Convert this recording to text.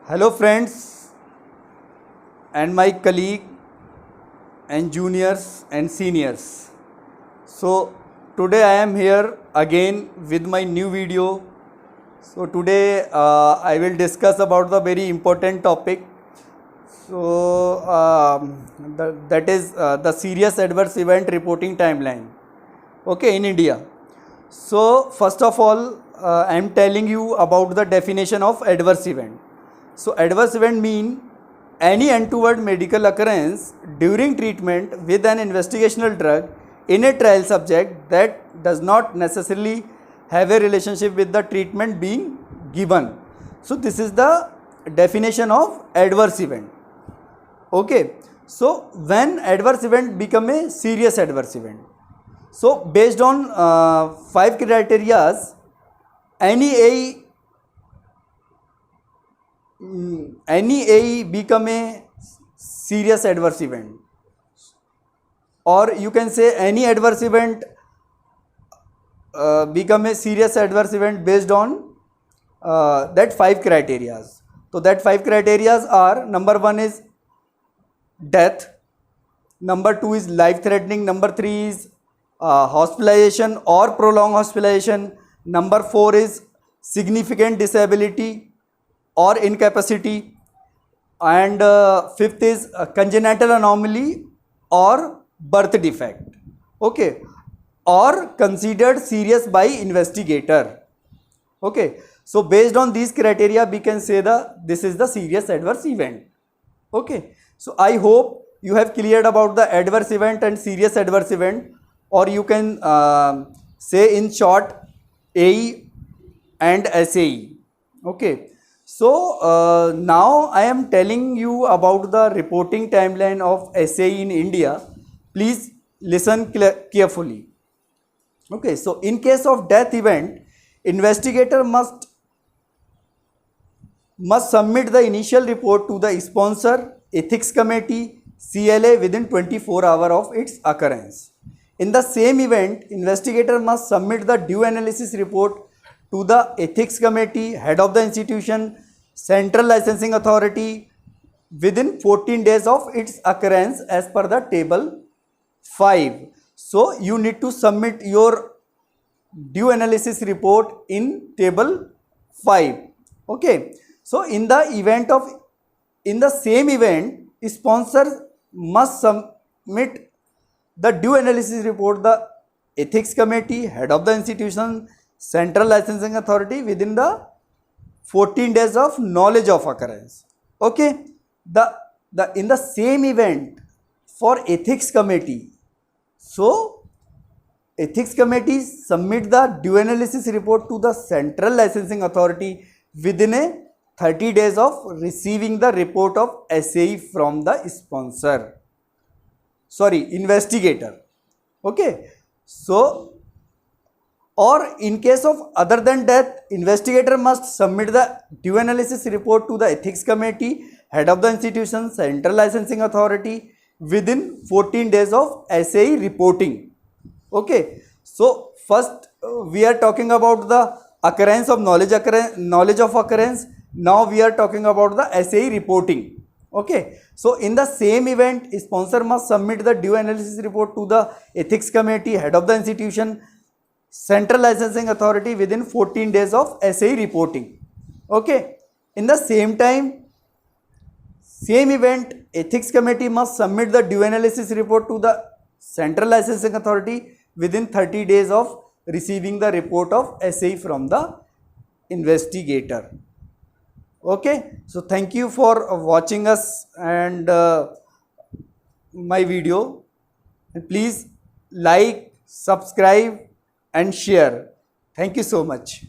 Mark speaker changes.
Speaker 1: Hello friends and my colleague and juniors and seniors. So today I am here again with my new video. So today I will discuss about the very important topic. So that is the serious adverse event reporting timeline. Okay, in India. So first of all I am telling you about the definition of adverse event. So adverse event mean any untoward medical occurrence during treatment with an investigational drug in a trial subject that does not necessarily have a relationship with the treatment being given. So this is the definition of adverse event. Okay. So when adverse event become a serious adverse event. So based on 5 criteria, any AE become a serious adverse event, or you can say any adverse event become a serious adverse event based on that 5 criteria. So that 5 criteria are: number 1 is death, number 2 is life threatening, number 3 is hospitalization or prolonged hospitalization, number 4 is significant disability or incapacity, and fifth is congenital anomaly or birth defect. Okay, or considered serious by investigator. Okay, so based on these criteria we can say this is the serious adverse event. Okay, so I hope you have cleared about the adverse event and serious adverse event, or you can say in short AE and SAE. Okay. So now I am telling you about the reporting timeline of SAE in India. Please listen carefully. Okay, so in case of death event, investigator must submit the initial report to the sponsor ethics committee CLA within 24 hours of its occurrence. In the same event, investigator must submit the due analysis report to the ethics committee, head of the institution, central licensing authority within 14 days of its occurrence as per the table 5. So you need to submit your due analysis report in table 5. Okay. So in the same event, sponsor must submit the due analysis report the ethics committee, head of the institution, central licensing authority within the 14 days of knowledge of occurrence. Okay, in the same event for ethics committee, so ethics committee submit the due analysis report to the central licensing authority within a 30 days of receiving the report of SAE from the investigator. Okay, so or in case of other than death, investigator must submit the due analysis report to the ethics committee, head of the institution, central licensing authority within 14 days of SAE reporting. Okay, so first we are talking about the occurrence of knowledge of occurrence. Now we are talking about the SAE reporting. Okay, so in the same event, sponsor must submit the due analysis report to the ethics committee, head of the institution, central licensing authority within 14 days of SAE reporting. Okay, in the same time, same event, ethics committee must submit the due analysis report to the central licensing authority within 30 days of receiving the report of SAE from the investigator. Okay, so thank you for watching us and my video, and please like, subscribe and share. Thank you so much.